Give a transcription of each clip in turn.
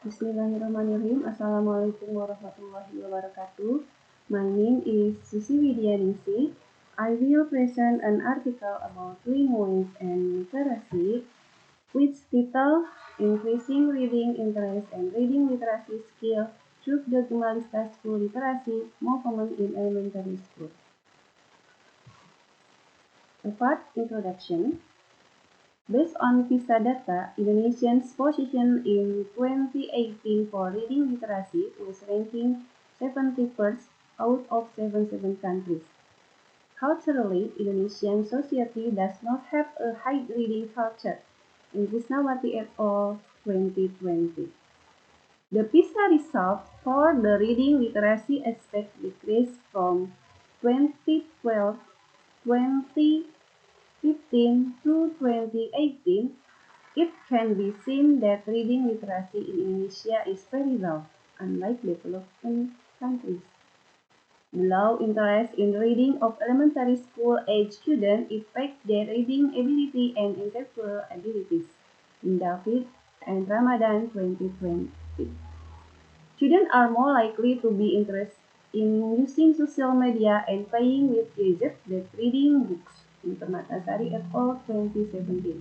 Bismillahirrahmanirrahim. Assalamualaikum warahmatullahi wabarakatuh. My name is Susi Widyaningsi. I will present an article about linguistics and literacy, which title Increasing Reading Interest and Reading Literacy Skill through the Gemalista School Literacy Movement in Elementary School. A part introduction. Based on PISA data, Indonesia's position in 2018 for reading literacy was ranking 71st out of 77 countries. Culturally, Indonesian society does not have a high reading culture in Krishnawati et al. 2020. The PISA result for the reading literacy aspect decreased from 2012, 2015 to 2018, it can be seen that reading literacy in Indonesia is very low, unlike developing countries. The low interest in reading of elementary school age students affects their reading ability and intellectual abilities. In David and Ramadan 2020. Students are more likely to be interested in using social media and playing with gadgets than reading books. Intermatasari et al. 2017.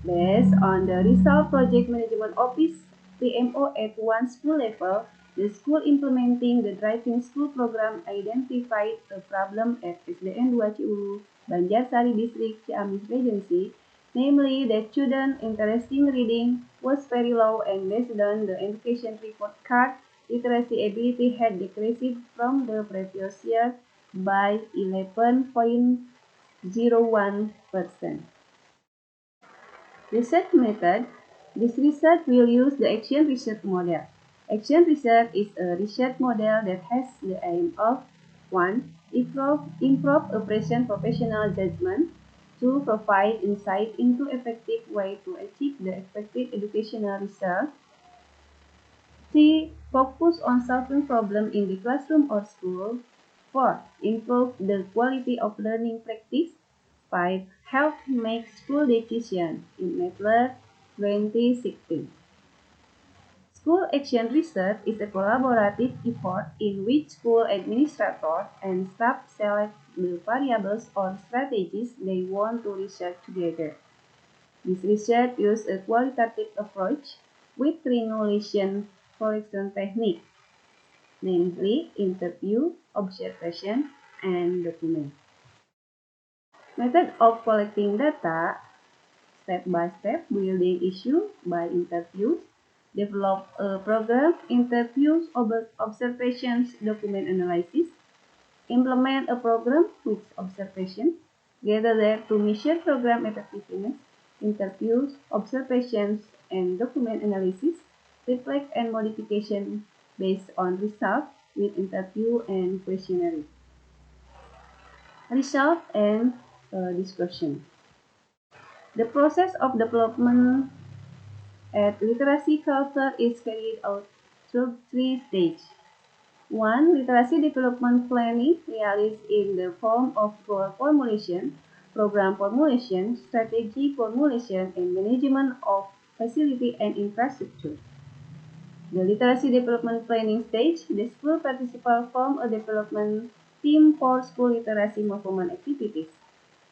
Based on the result Project Management Office PMO at one school level, the school implementing the Driving School program identified a problem at SDN 2 Ciulu, Banjarsari District, Ciamis Regency, namely that student interest in reading was very low and based on the education report card, literacy ability had decreased from the previous year by 11.01%. Research method. This research will use the action research model. Action research is a research model that has the aim of 1. Improve operation professional judgment, 2. Provide insight into effective way to achieve the expected educational result, 3. Focus on solving problems in the classroom or school, 4. Improve the quality of learning practice, 5. Help make school decisions in Medler 2016. School action research is a collaborative effort in which school administrators and staff select the variables or strategies they want to research together. This research uses a qualitative approach with triangulation collection technique, namely interview, observation, and document. Method of collecting data, step-by-step, building issue by interviews, develop a program, interviews, observations, document analysis, implement a program with observation, gather data to measure program effectiveness, interviews, observations, and document analysis, reflect and modification based on results with interview and questionnaire. Result and discussion. The process of development at literacy culture is carried out through 3 stages. 1. Literacy development planning realized in the form of goal formulation, program formulation, strategy formulation, and management of facility and infrastructure. The literacy development planning stage, the school participants form a development team for school literacy movement activities.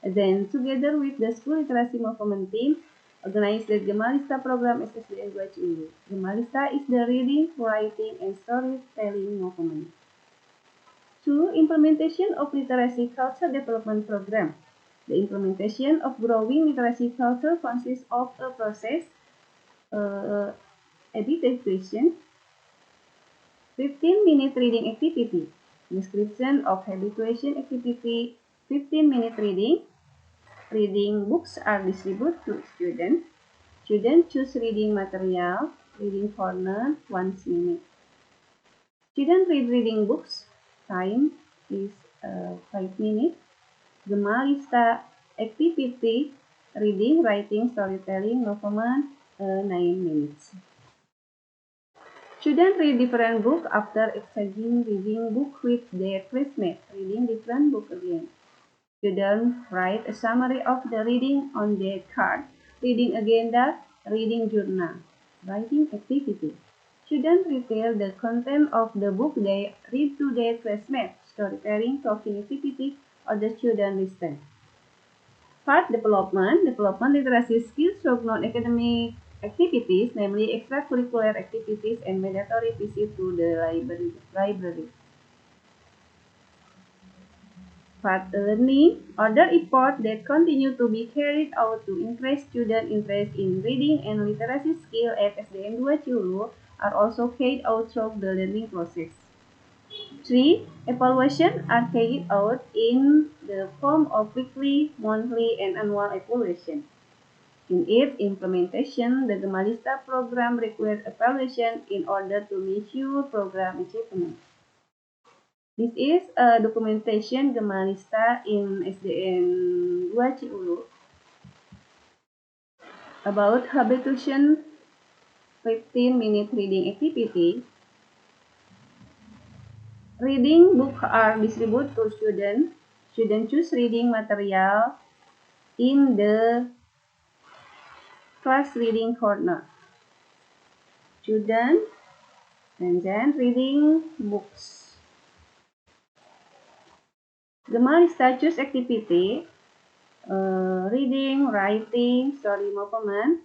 Then, together with the school literacy movement team, organize the Gemalista program SSDN 2 Ciulu. Gemalista is the reading, writing, and storytelling movement. 2. Implementation of literacy culture development program. The implementation of growing literacy culture consists of a process, habituation, 15-minute reading activity, description of habituation activity, 15-minute reading. Reading books are distributed to students. Students choose reading material, reading corner, 1 minute. Students read reading books, time is 5 minutes. Gemalista activity, reading, writing, storytelling, movement, 9 minutes. Students read different books after exchanging reading book with their classmates, reading different book again. Students write a summary of the reading on their card, reading agenda, reading journal, writing activity. Students retell the content of the book they read to their classmates, storytelling, talking activity, or the student listen. Part development literacy skills through non-academic activities, namely extracurricular activities and mandatory visit to the library. Part learning, other efforts that continue to be carried out to increase student interest in reading and literacy skill at SDN 2 Ciulu are also carried out through the learning process. 3. Evaluation are carried out in the form of weekly, monthly, and annual evaluation. In its implementation, the Gemalista program requires evaluation in order to measure program achievement. This is a documentation Gemalista in SDN 2 Ciulu about habituation 15-minute reading activity. Reading books are distributed to students. Students choose reading material in the class reading corner. Students and then reading books. Gemalista choose activity, reading, writing, story movement.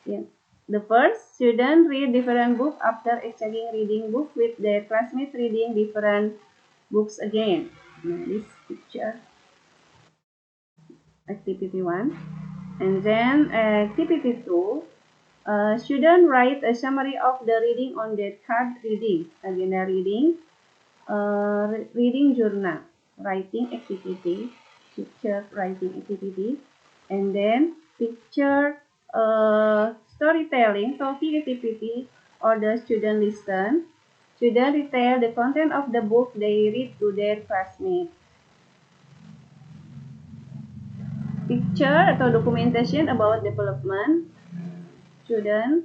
Yeah. The first, students read different books after exchanging reading book with their classmates reading different books again. Now, this picture, activity 1. And then activity 2, students write a summary of the reading on their card reading. Agenda reading, reading journal, writing activity, picture writing activity, and then picture storytelling, talking activity, or the student listen. Students retell the content of the book they read to their classmates. Picture atau documentation about development. Students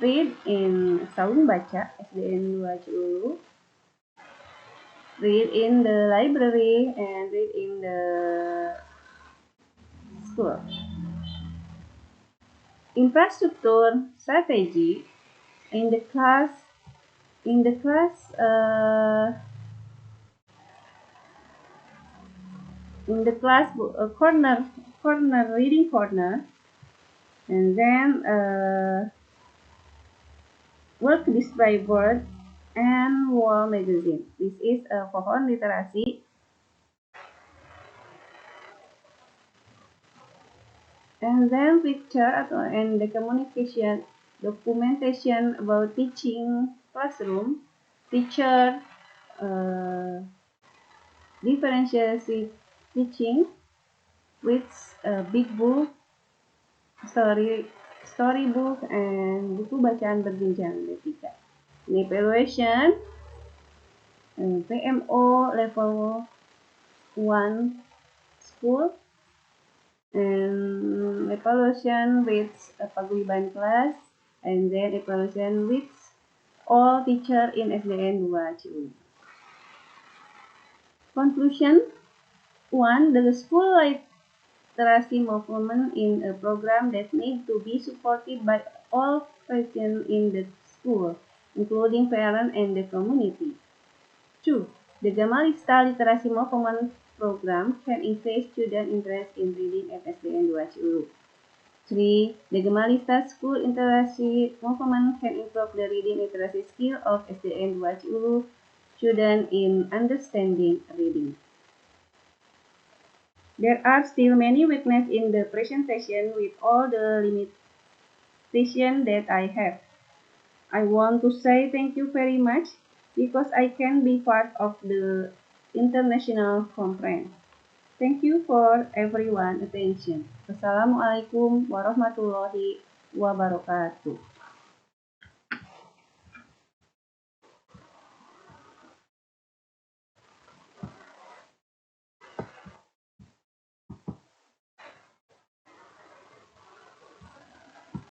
read in Saung Baca, SDN 2 Ciulu. Read in the library and read in the school. Infrastructure strategy in the class corner reading corner, and then work display board and wall magazine. This is a pohon literasi. And then picture and the communication documentation about teaching classroom, teacher differentiation teaching with big book, storybook, and buku bacaan berjenjang ketiga. In evaluation, PMO level 1 school, and evaluation with paguyuban class, and then evaluation with all teacher in SDN 2 Ciulu. Conclusion 1. The school literacy movement in a program that needs to be supported by all present in the school, including parents and the community. 2. The Gemalista literacy movement program can increase student interest in reading at SDN 2 Ciulu. 3. The Gemalista school literacy movement can improve the reading literacy skill of SDN 2 Ciulu students in understanding reading. There are still many weaknesses in the presentation with all the limitations that I have. I want to say thank you very much because I can be part of the international conference. Thank you for everyone's attention. Wassalamualaikum warahmatullahi wabarakatuh.